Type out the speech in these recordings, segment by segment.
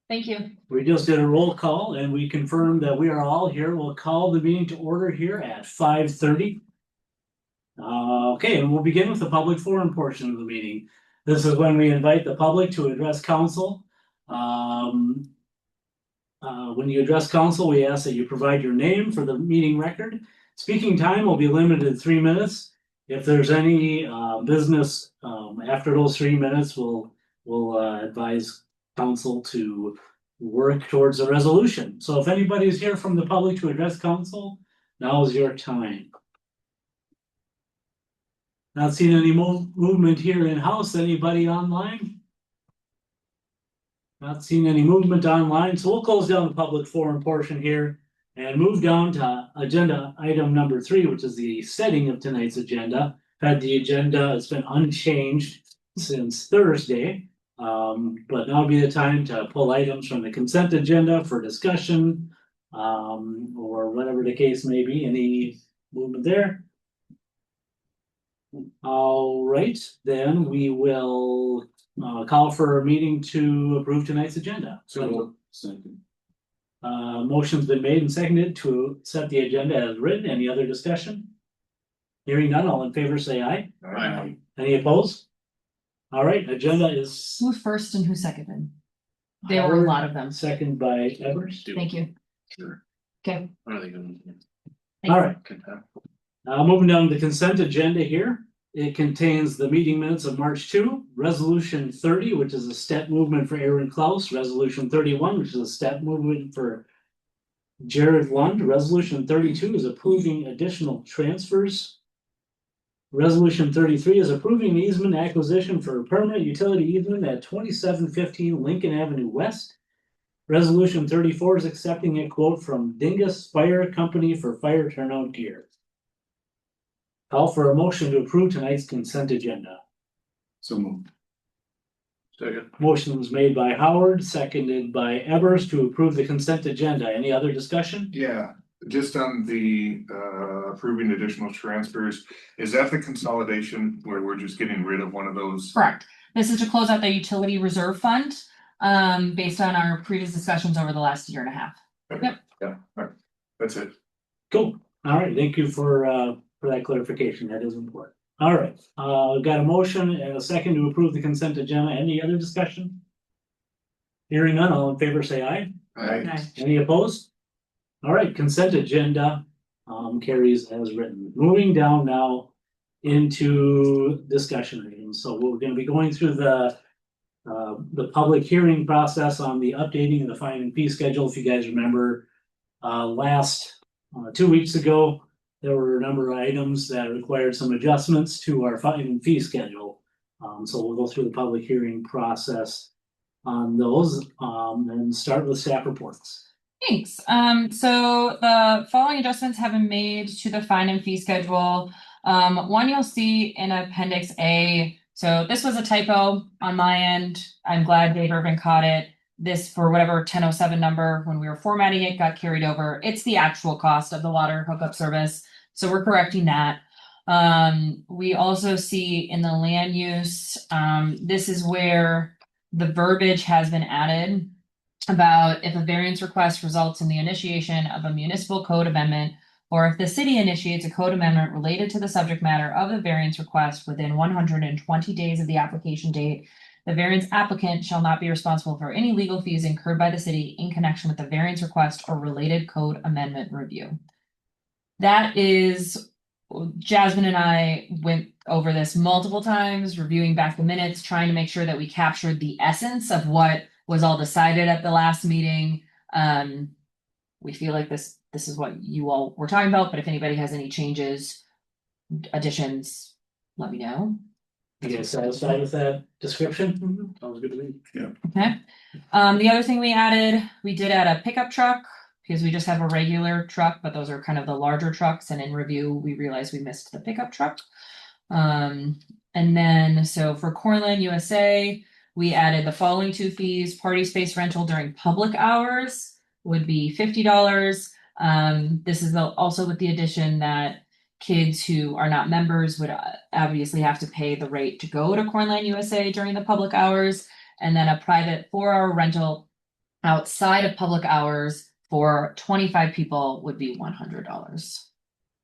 Thank you. We just did a roll call and we confirmed that we are all here. We'll call the meeting to order here at 5:30. Okay, and we'll begin with the public forum portion of the meeting. This is when we invite the public to address council. When you address council, we ask that you provide your name for the meeting record. Speaking time will be limited to 3 minutes. If there's any business after those 3 minutes, we'll advise council to work towards a resolution. So if anybody's here from the public to address council, now is your time. Not seeing any movement here in house. Anybody online? Not seeing any movement online, so we'll close down the public forum portion here and move down to agenda item number 3, which is the setting of tonight's agenda. Had the agenda, it's been unchanged since Thursday. But now would be the time to pull items from the consent agenda for discussion, or whatever the case may be. Any movement there? All right, then we will call for a meeting to approve tonight's agenda. Motion's been made and seconded to set the agenda as written. Any other discussion? Hearing none, all in favor say aye. Aye. Any opposed? All right, agenda is Who first and who seconded? There were a lot of them. second by Evers. Thank you. Sure. Okay. Are they gonna? All right, Contempt. moving down to the consent agenda here. It contains the meeting minutes of March 2, Resolution 30, which is a step movement for Aaron Klaus, Resolution 31, which is a step movement for Jared Lund. Resolution 32 is approving additional transfers. Resolution 33 is approving easement acquisition for a permanent utility easement at 2715 Lincoln Avenue West. Resolution 34 is accepting a quote from Dingus Fire Company for fire turnout gear. Call for a motion to approve tonight's consent agenda. So moved. Second. Motion was made by Howard, seconded by Evers to approve the consent agenda. Any other discussion? Yeah, just on the approving additional transfers, is that the consolidation where we're just getting rid of one of those? Correct. This is to close out the utility reserve fund, based on our previous discussions over the last year and a half. Okay. Yep. Yeah, all right. That's it. Cool. All right, thank you for that clarification. That is important. All right, got a motion and a second to approve the consent agenda. Any other discussion? Hearing none, all in favor say aye. Aye. Any opposed? All right, consent agenda carries as written. Moving down now into discussion items. So we're going to be going through the public hearing process on the updating of the fine and fee schedule. If you guys remember, last 2 weeks ago, there were a number of items that required some adjustments to our fine and fee schedule. So we'll go through the public hearing process on those and start with staff reports. Thanks. So the following adjustments have been made to the fine and fee schedule. One you'll see in Appendix A. So this was a typo on my end. I'm glad Dave Irvin caught it. This, for whatever 1007 number, when we were formatting it, got carried over. It's the actual cost of the water hookup service. So we're correcting that. We also see in the land use, this is where the verbiage has been added about if a variance request results in the initiation of a municipal code amendment, or if the city initiates a code amendment related to the subject matter of the variance request within 120 days of the application date, the variance applicant shall not be responsible for any legal fees incurred by the city in connection with the variance request or related code amendment review. That is, Jasmine and I went over this multiple times, reviewing back the minutes, trying to make sure that we captured the essence of what was all decided at the last meeting. We feel like this is what you all were talking about, but if anybody has any changes, additions, let me know. You guys satisfied with that description? Sounds good to me. Yeah. Okay. The other thing we did add a pickup truck because we just have a regular truck, but those are kind of the larger trucks. And in review, we realized we missed the pickup truck. And then, so for Cornland USA, we added the following 2 fees. Party space rental during public hours would be $50. This is also with the addition that kids who are not members would obviously have to pay the rate to go to Cornland USA during the public hours. And then a private 4-hour rental outside of public hours for 25 people would be $100.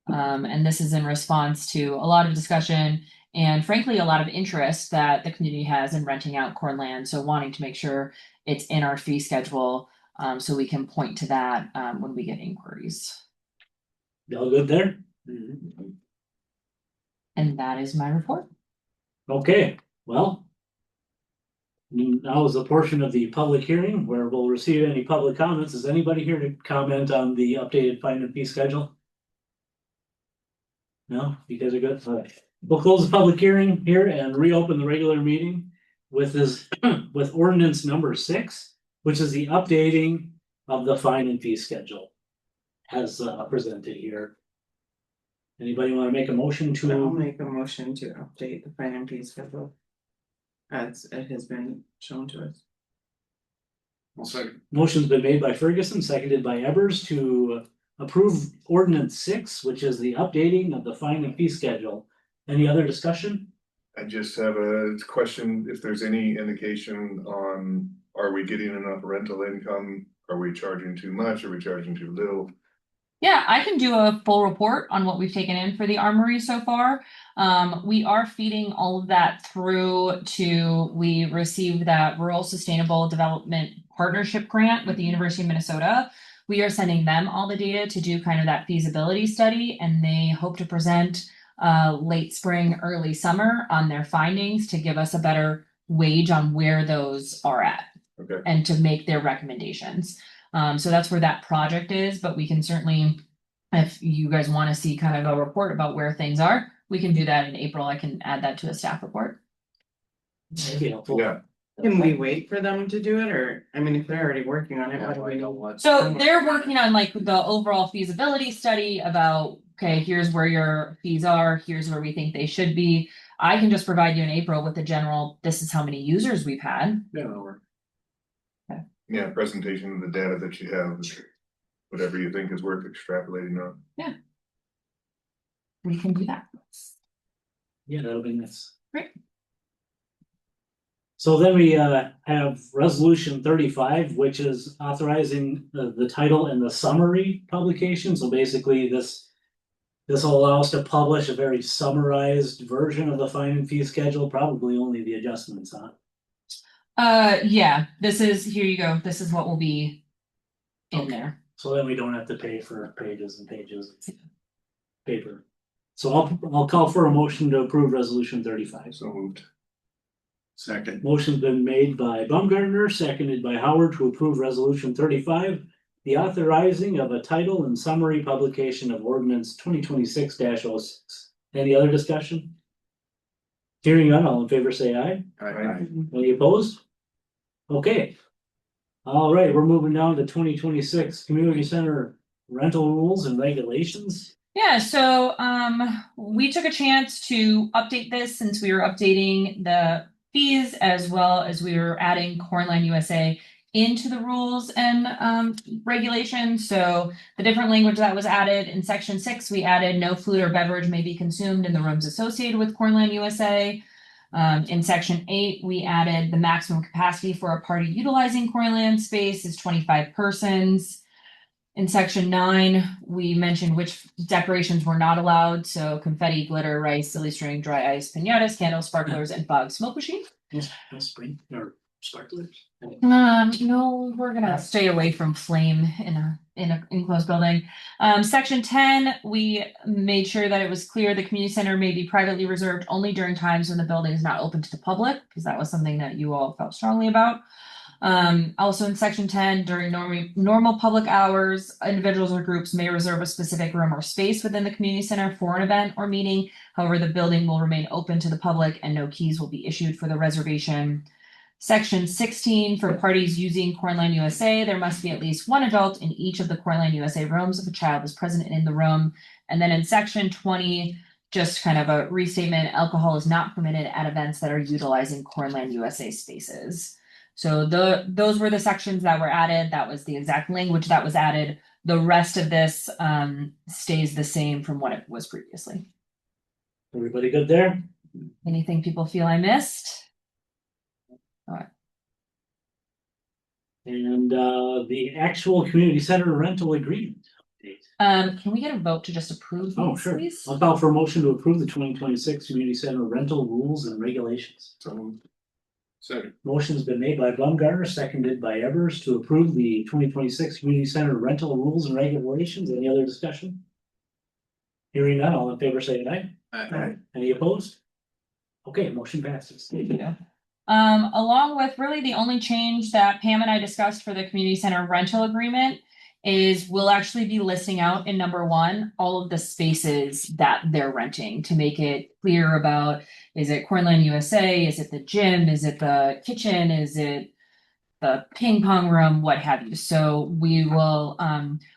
And this is in response to a lot of discussion and frankly, a lot of interest that the community has in renting out corn land. So wanting to make sure it's in our fee schedule, so we can point to that, when we get inquiries. Y'all good there? And that is my report. Okay, well. Now is the portion of the public hearing where we'll receive any public comments. Is anybody here to comment on the updated fine and fee schedule? No, you guys are good. All right. We'll close the public hearing here and reopen the regular meeting with this, with ordinance number 6, which is the updating of the fine and fee schedule as presented here. Anybody want to make a motion I'll to? make a motion to update the fine and fee schedule. As it has been shown to us. I'll second. Motion's been made by Ferguson, seconded by Evers to approve ordinance 6, which is the updating of the fine and fee schedule. Any other discussion? I just have a question, if there's any indication on, are we getting enough rental income? Are we charging too much? Are we charging too little? Yeah, I can do a full report on what we've taken in for the armory so far. We are feeding all of that through to, we received that Rural Sustainable Development Partnership Grant with the University of Minnesota. We are sending them all the data to do kind of that feasibility study, and they hope to present late spring, early summer on their findings to give us a better wage on where those are at. Okay. And to make their recommendations. So that's where that project is, but we can certainly, if you guys want to see kind of a report about where things are, we can do that in April. I can add that to a staff report. That'd be helpful. Yeah, Can we wait for them to do it, or, I mean, if they're already working on it, what do we know? So they're working on like the overall feasibility study about, okay, here's where your fees are, here's where we think they should be. I can just provide you in April with the general, this is how many users we've had. yeah, that'll work. Okay. Yeah, presentation of the data that you have, whatever you think is worth extrapolating on. We can do that. Yeah, that'll be nice. Great. So then we have resolution 35, which is authorizing the title and the summary publication. So basically this will allow us to publish a very summarized version of the fine and fee schedule, probably only the adjustments, huh? Yeah, this is, here you go. This is what will be in there. So then we don't have to pay for pages and pages of paper. So I'll call for a motion to approve resolution 35. So moved. Second. Motion's been made by Baumgartner, seconded by Howard to approve resolution 35, the authorizing of a title and summary publication of ordinance 2026-06. Any other discussion? Hearing none, all in favor say aye. Aye. Any opposed? Okay. All right, we're moving down to 2026 community center rental rules and regulations. Yeah, so we took a chance to update this since we were updating the fees as well as we were adding Cornland USA into the rules and regulations. So the different language that was added in section 6, we added no food or beverage may be consumed in the rooms associated with Cornland USA. In section 8, we added the maximum capacity for a party utilizing Cornland space is 25 persons. In section 9, we mentioned which decorations were not allowed. So confetti, glitter, rice, silly string, dry ice, piñatas, candles, sparklers, and fog smoke machine. Yes, spring or sparklers. No, we're gonna stay away from flame in a enclosed building. Section 10, we made sure that it was clear the community center may be privately reserved only during times when the building is not open to the public, because that was something that you all felt strongly about. Also in section 10, during normal public hours, individuals or groups may reserve a specific room or space within the community center for an event or meeting. However, the building will remain open to the public and no keys will be issued for the reservation. Section 16, for parties using Cornland USA, there must be at least one adult in each of the Cornland USA rooms if a child is present in the room. And then in section 20, just kind of a restatement, alcohol is not permitted at events that are utilizing Cornland USA spaces. So those were the sections that were added. That was the exact language that was added. The rest of this stays the same from what it was previously. Everybody good there? Anything people feel I missed? All right. And the actual community center rental agreement update. Can we get a vote to just approve Oh, these, sure. please? I'll call for a motion to approve the 2026 community center rental rules and regulations. So. Second. Motion's been made by Baumgartner, seconded by Evers to approve the 2026 community center rental rules and regulations. Any other discussion? Hearing none, all in favor say aye. Aye. Any opposed? Okay, motion passes. Yeah. Along with really the only change that Pam and I discussed for the community center rental agreement is we'll actually be listing out in number 1 all of the spaces that they're renting to make it clear about, is it Cornland USA, is it the gym, is it the kitchen, is it the ping pong room, what have you. So we will,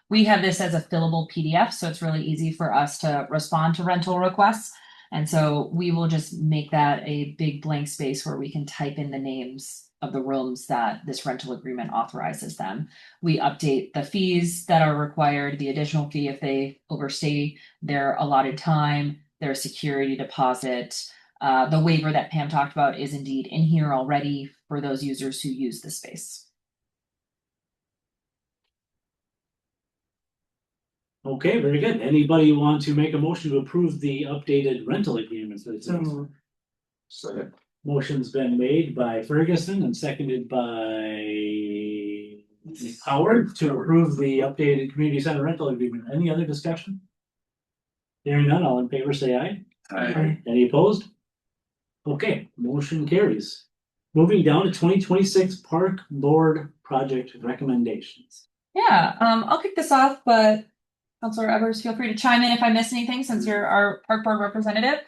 we have this as a fillable PDF, so it's really easy for us to respond to rental requests. And so we will just make that a big blank space where we can type in the names of the rooms that this rental agreement authorizes them. We update the fees that are required, the additional fee if they overstay their allotted time, their security deposit. The waiver that Pam talked about is indeed in here already for those users who use the space. Okay, very good. Anybody want to make a motion to approve the updated rental agreements? Second. Motion's been made by Ferguson and seconded by Howard to approve the updated community center rental agreement. Any other discussion? Hearing none, all in favor say aye. Aye. Any opposed? Okay, motion carries. Moving down to 2026 Park Board project recommendations. Yeah, I'll kick this off, but Councilor Evers, feel free to chime in if I miss anything since you're our park board representative.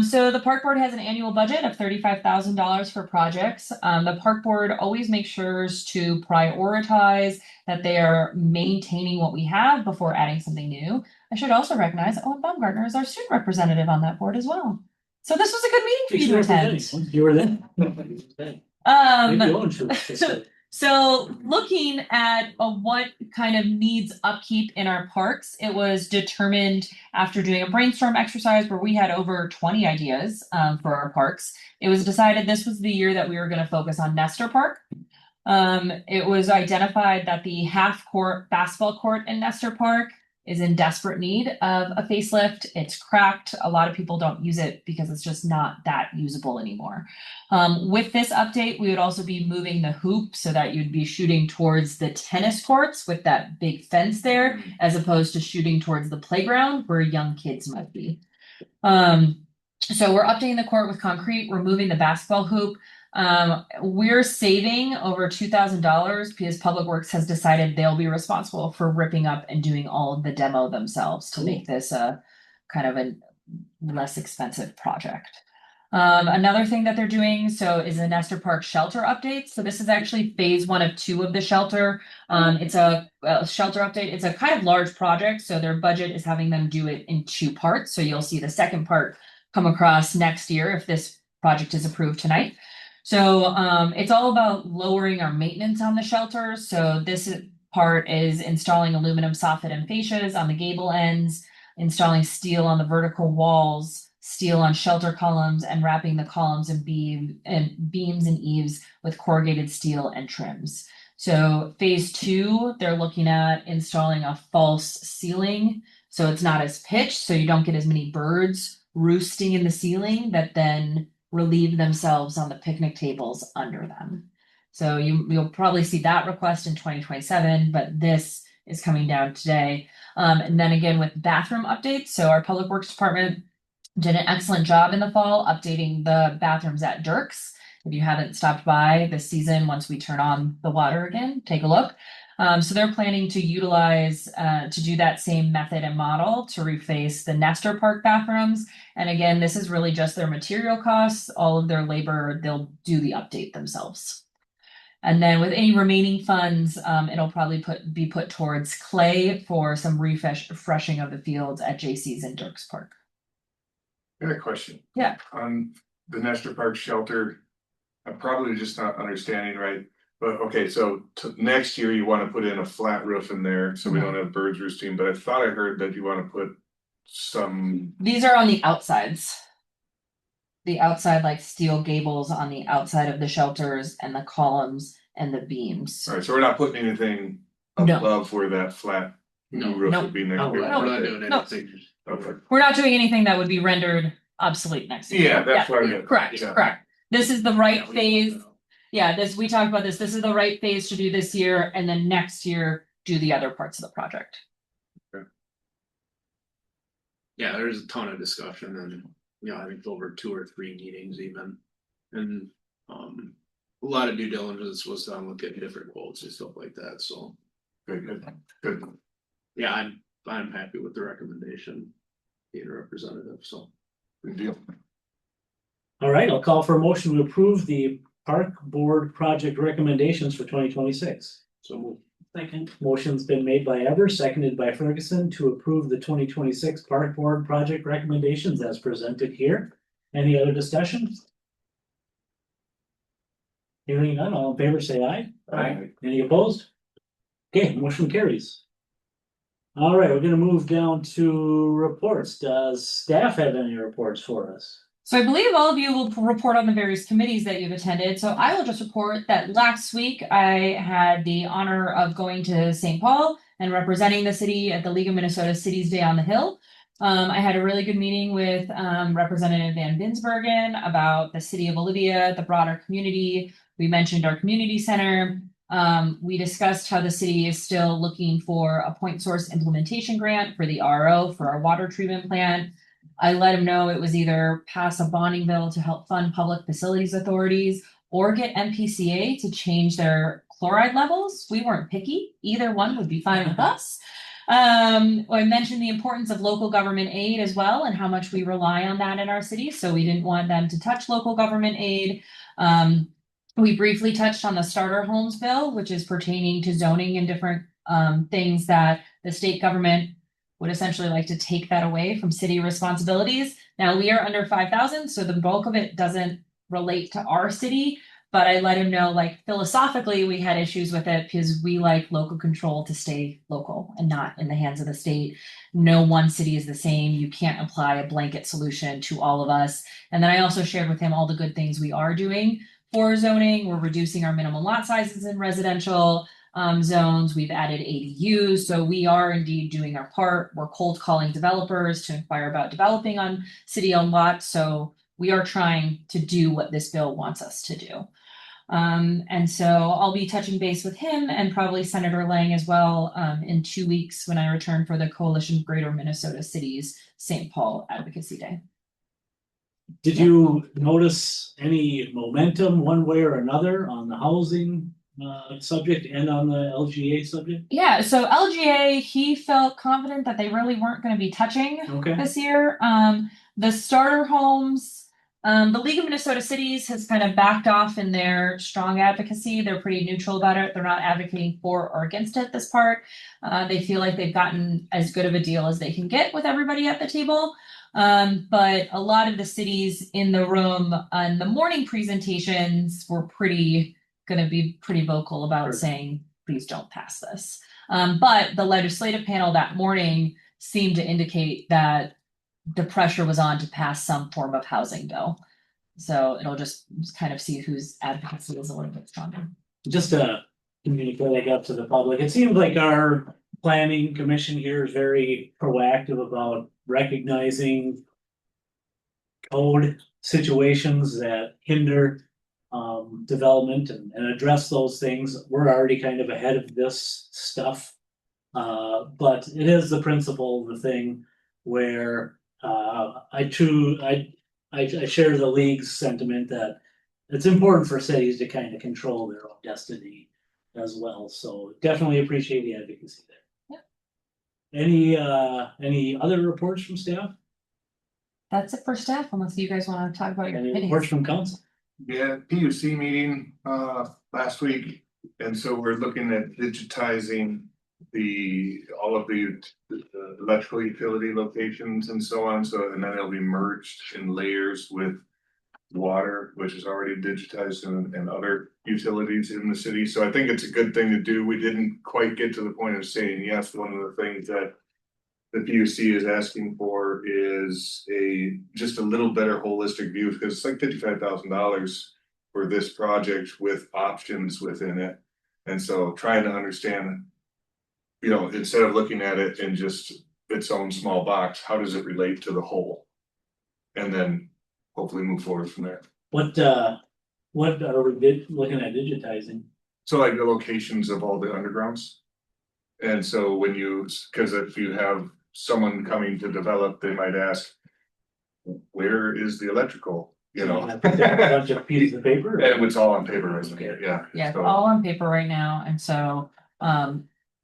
So the park board has an annual budget of $35,000 for projects. The park board always makes sure to prioritize that they are maintaining what we have before adding something new. I should also recognize Owen Baumgartner is our student representative on that board as well. So this was a good meeting for you to attend. You were there. Maybe Owen should. So looking at what kind of needs upkeep in our parks, it was determined after doing a brainstorm exercise where we had over 20 ideas for our parks. It was decided this was the year that we were going to focus on Nestor Park. It was identified that the half-court basketball court in Nestor Park is in desperate need of a facelift. It's cracked. A lot of people don't use it because it's just not that usable anymore. With this update, we would also be moving the hoop so that you'd be shooting towards the tennis courts with that big fence there, as opposed to shooting towards the playground where young kids might be. So we're updating the court with concrete, removing the basketball hoop. We're saving over $2,000 because Public Works has decided they'll be responsible for ripping up and doing all of the demo themselves to make this a kind of a less expensive project. Another thing that they're doing is a Nestor Park shelter update. So this is actually phase 1 of 2 of the shelter. It's a shelter update. It's a kind of large project, so their budget is having them do it in 2 parts. So you'll see the second part come across next year if this project is approved tonight. So it's all about lowering our maintenance on the shelters. So this part is installing aluminum soffit and fascias on the gable ends, installing steel on the vertical walls, steel on shelter columns, and wrapping the columns and beams and eaves with corrugated steel and trims. So phase 2, they're looking at installing a false ceiling. So it's not as pitched, so you don't get as many birds roosting in the ceiling that then relieve themselves on the picnic tables under them. So you'll probably see that request in 2027, but this is coming down today. And then again with bathroom updates. So our Public Works Department did an excellent job in the fall updating the bathrooms at Dirk's. If you haven't stopped by this season, once we turn on the water again, take a look. So they're planning to utilize to do that same method and model to reface the Nestor Park bathrooms. And again, this is really just their material costs, all of their labor, they'll do the update themselves. And then with any remaining funds, it'll probably be put towards clay for some refreshing of the fields at JC's and Dirk's Park. I got a question. Yeah. On the Nestor Park shelter, I'm probably just not understanding right. But okay, so next year you want to put in a flat roof in there so we don't have birds roosting. But I thought I heard that you want to put some. These are on the outsides. The outside, like steel gables on the outside of the shelters and the columns and the beams. Alright, so we're not putting anything No. above where that flat new No. roof No. would be next Oh, year. we're not Okay. doing No. anything. Okay. We're not doing anything that would be rendered obsolete next year. Yeah, that's what I meant. Correct, Yeah. correct. This is the right Yeah, we- phase. Yeah, we talked about this. This is the right phase to do this year, and then next year, do the other parts of the project. Yeah, there's a ton of discussion and, I think over 2 or 3 meetings even. And, a lot of due diligence was done with getting different quotes and stuff like that, so, Good, good. yeah, I'm happy with the recommendation. Being a representative, so. Good deal. All right, I'll call for a motion to approve the park board project recommendations for 2026. So Second. Motion's been made by Evers, seconded by Ferguson to approve the 2026 park board project recommendations as presented here. Any other discussion? Hearing none, all in favor say aye. Aye. Any opposed? Okay, motion carries. All right, we're gonna move down to reports. Does staff have any reports for us? So I believe all of you will report on the various committees that you've attended. So I will just report that last week I had the honor of going to St. Paul and representing the city at the League of Minnesota Cities Day on the Hill. I had a really good meeting with Representative Van Binsbergen about the city of Olivia, the broader community. We mentioned our community center. We discussed how the city is still looking for a point source implementation grant for the RO for our water treatment plant. I let him know it was either pass a bonding bill to help fund public facilities authorities or get MPCA to change their chloride levels. We weren't picky. Either one would be fine with us. I mentioned the importance of local government aid as well and how much we rely on that in our city. So we didn't want them to touch local government aid. We briefly touched on the starter homes bill, which is pertaining to zoning and different things that the state government would essentially like to take that away from city responsibilities. Now we are under 5,000, so the bulk of it doesn't relate to our city, but I let him know, like, philosophically, we had issues with it because we like local control to stay local and not in the hands of the state. No one city is the same. You can't apply a blanket solution to all of us. And then I also shared with him all the good things we are doing for zoning. We're reducing our minimum lot sizes in residential zones. We've added ADUs. So we are indeed doing our part. We're cold calling developers to inquire about developing on city-owned lots. So we are trying to do what this bill wants us to do. And so I'll be touching base with him and probably Senator Lang as well in 2 weeks when I return for the Coalition of Greater Minnesota Cities St. Paul Advocacy Day. Did you notice any momentum one way or another on the housing subject and on the LGA subject? Yeah, so LGA, he felt confident that they really weren't going to be touching Okay. this year. The starter homes, the League of Minnesota Cities has kind of backed off in their strong advocacy. They're pretty neutral about it. They're not advocating for or against it this part. They feel like they've gotten as good of a deal as they can get with everybody at the table. But a lot of the cities in the room on the morning presentations were going to be pretty vocal about saying, please don't pass this. But the legislative panel that morning seemed to indicate that the pressure was on to pass some form of housing bill. So it'll just kind of see whose advocacy is a little bit stronger. Just to communicate up to the public, it seems like our planning commission here is very proactive about recognizing code situations that hinder development and address those things. We're already kind of ahead of this stuff. But it is the principle of the thing where I share the league's sentiment that it's important for cities to kind of control their own destiny as well. So definitely appreciate the advocacy there. Yeah. Any other reports from staff? That's it for staff, unless you guys want to talk about your Any committees. reports from council? Yeah, PUC meeting last week, and so we're looking at digitizing all of the electrical utility locations and so on, so and then it'll be merged in layers with water, which is already digitized and other utilities in the city. So I think it's a good thing to do. We didn't quite get to the point of saying yes. One of the things that the PUC is asking for is just a little better holistic view, because it's like $55,000 for this project with options within it. And so trying to understand, you know, instead of looking at it in just its own small box, how does it relate to the whole? And then hopefully move forward from there. What are we looking at digitizing? So like the locations of all the undergrounds. And so when you, because if you have someone coming to develop, they might ask, where is the electrical, you know? I think there's a bunch of pieces of paper. And it's all on paper, right? Okay, yeah. Yeah, it's So- all on paper right now, and so,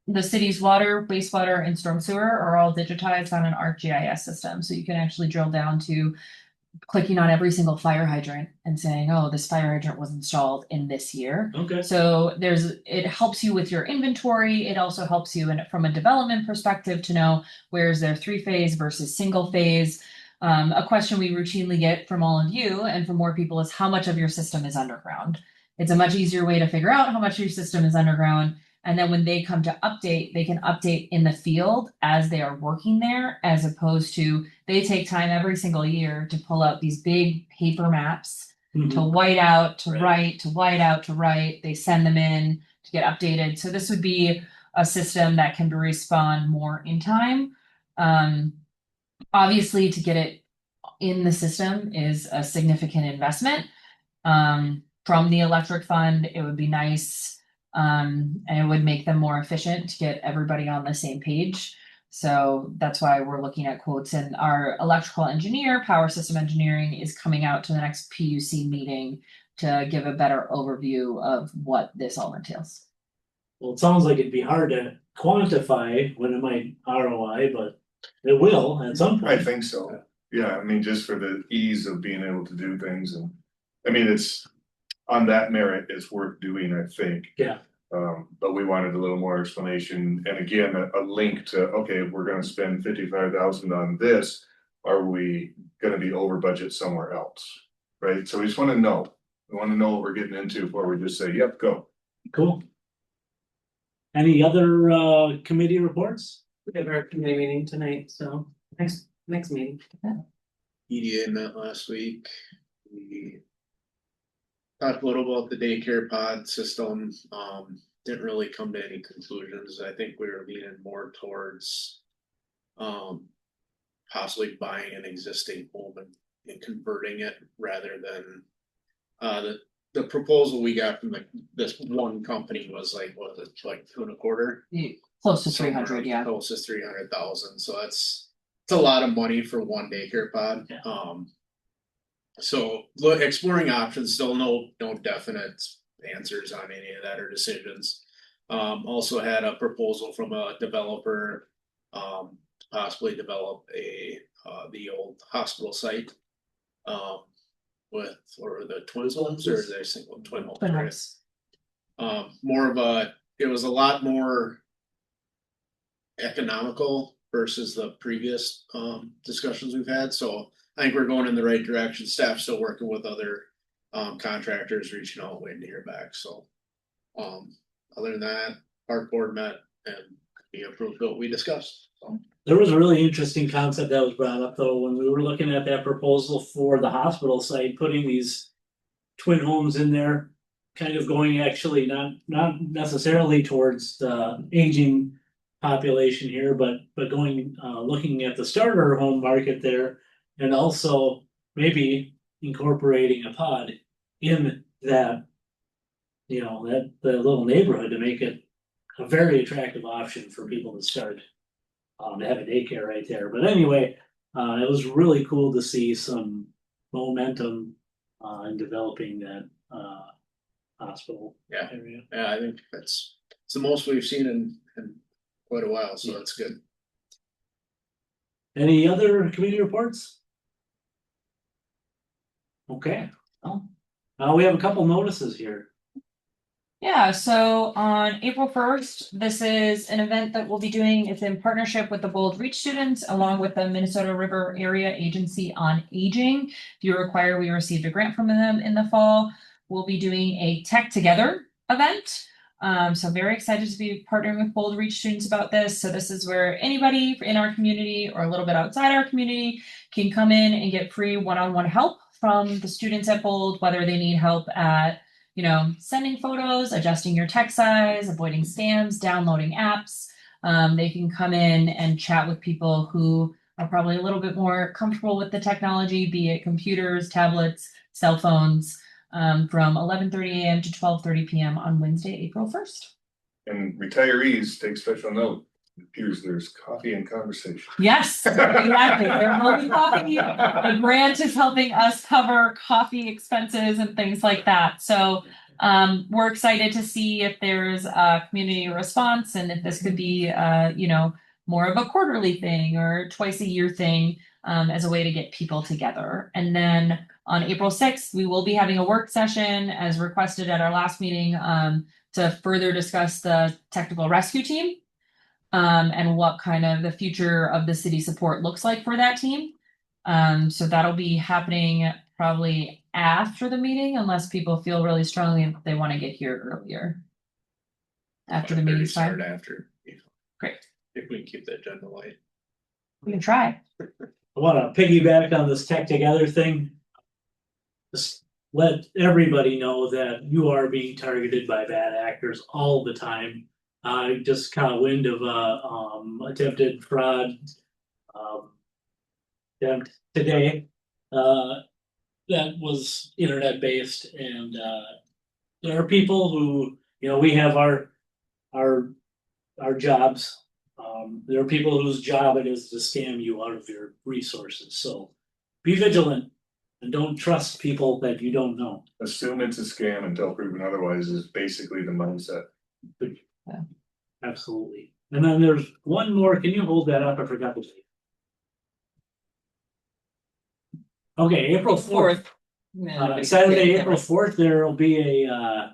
the city's water, wastewater, and storm sewer are all digitized on an ArcGIS system, so you can actually drill down to clicking on every single fire hydrant and saying, oh, this fire hydrant was installed in this year. Okay. So it helps you with your inventory. It also helps you from a development perspective to know where's their 3-phase versus single phase. A question we routinely get from all of you and from more people is how much of your system is underground. It's a much easier way to figure out how much your system is underground. And then when they come to update, they can update in the field as they are working there, as opposed to they take time every single year to pull out these big paper maps to white out, to Right. write, to white out, to write. They send them in to get updated. So this would be a system that can respond more in time. Obviously, to get it in the system is a significant investment. From the electric fund, it would be nice. And it would make them more efficient to get everybody on the same page. So that's why we're looking at quotes, and our electrical engineer, power system engineering, is coming out to the next PUC meeting to give a better overview of what this all entails. Well, it sounds like it'd be hard to quantify when it might ROI, but it will at some point. I think so. Yeah, I mean, just for the ease of being able to do things, and I mean, it's on that merit, it's worth doing, I think. Yeah. But we wanted a little more explanation, and again, a link to, okay, we're gonna spend 55,000 on this. Are we gonna be over budget somewhere else? Right, so we just wanna know, we wanna know what we're getting into before we just say, yep, go. Cool. Any other committee reports? We have our committee meeting tonight, so next meeting. EDA met last week. We talked a little about the daycare pod system. Didn't really come to any conclusions. I think we were leaning more towards possibly buying an existing home and converting it rather than the proposal we got from this one company was like, what was it, like 2.25? Close to 300, yeah. Close to 300,000. So it's a lot of money for one daycare pod. Yeah. So look, exploring options, still no definite answers on any of that or decisions. Also had a proposal from a developer, possibly develop the old hospital site, with, or the twin homes, or they single twin homes. Twin right? homes. More of it was a lot more economical versus the previous discussions we've had. So I think we're going in the right direction. Staff's still working with other contractors, reaching out, waiting to hear back. So other than that, park board met and we approved what we discussed. So There was a really interesting concept that was brought up though, when we were looking at that proposal for the hospital site, putting these twin homes in there. Kind of going actually not necessarily towards the aging population here, but going looking at the starter home market there. And also maybe incorporating a pod in that, that the little neighborhood to make it a very attractive option for people to start. To have a daycare right there. But anyway, it was really cool to see some momentum in developing that hospital area. yeah, I think it's the most we've seen in quite a while. So that's good. Any other community reports? Okay, well, we have a couple notices here. Yeah, so on April 1st, this is an event that we'll be doing. It's in partnership with the Bold Reach students along with the Minnesota River Area Agency on Aging. If you require, we received a grant from them in the fall. We'll be doing a Tech Together event. So very excited to be partnering with Bold Reach students about this. So this is where anybody in our community or a little bit outside our community can come in and get free one-on-one help from the students at Bold, whether they need help at, sending photos, adjusting your text size, avoiding scams, downloading apps. They can come in and chat with people who are probably a little bit more comfortable with the technology, be it computers, tablets, cell phones, from 11:30 a.m. to 12:30 p.m. on Wednesday, April 1st. And retirees, take special note. It appears there's coffee and conversation. Yes, exactly. There will be coffee. The grant is helping us cover coffee expenses and things like that. So we're excited to see if there's a community response and if this could be more of a quarterly thing or twice a year thing as a way to get people together. And then on April 6th, we will be having a work session as requested at our last meeting to further discuss the technical rescue team. And what kind of the future of the city support looks like for that team. So that'll be happening probably after the meeting, unless people feel really strongly that they want to get here earlier. After the meeting Start starts. after. Great. If we can keep the agenda light. We can try. I want to piggyback on this tech together thing. Just let everybody know that you are being targeted by bad actors all the time. I just caught wind of attempted fraud attempt today. That was internet based, and there are people who, we have our jobs. There are people whose job it is to scam you out of your resources. So be vigilant and don't trust people that you don't know. Assume it's a scam until proven otherwise is basically the mindset. Yeah. Absolutely. And then there's one more. Can you hold that up? I forgot to say. Okay, April 4th. Saturday, April 4th, there will be an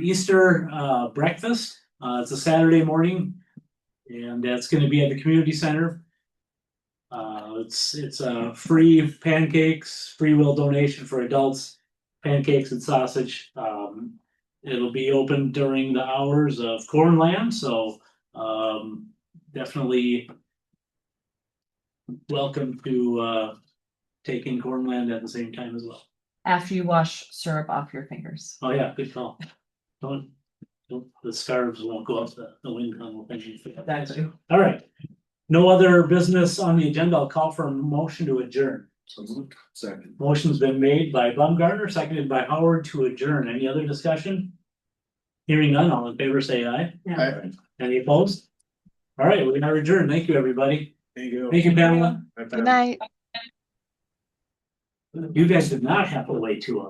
Easter breakfast. It's a Saturday morning, and it's going to be at the community center. It's free pancakes, free will donation for adults, pancakes and sausage. It'll be open during the hours of Cornland, so definitely welcome to take in Cornland at the same time as well. After you wash syrup off your fingers. Oh yeah, good call. Don't the scarves won't go up the wind tunnel. Exactly. All right. No other business on the agenda. I'll call for a motion to adjourn. So moved. Second. Motion's been made by Baumgartner, seconded by Howard to adjourn. Any other discussion? Hearing none, all in favor say aye. Yeah. Any opposed? All right, we're gonna adjourn. Thank you, everybody. There you go. Thank you, Pamela. Good night. You guys did not have to wait too long.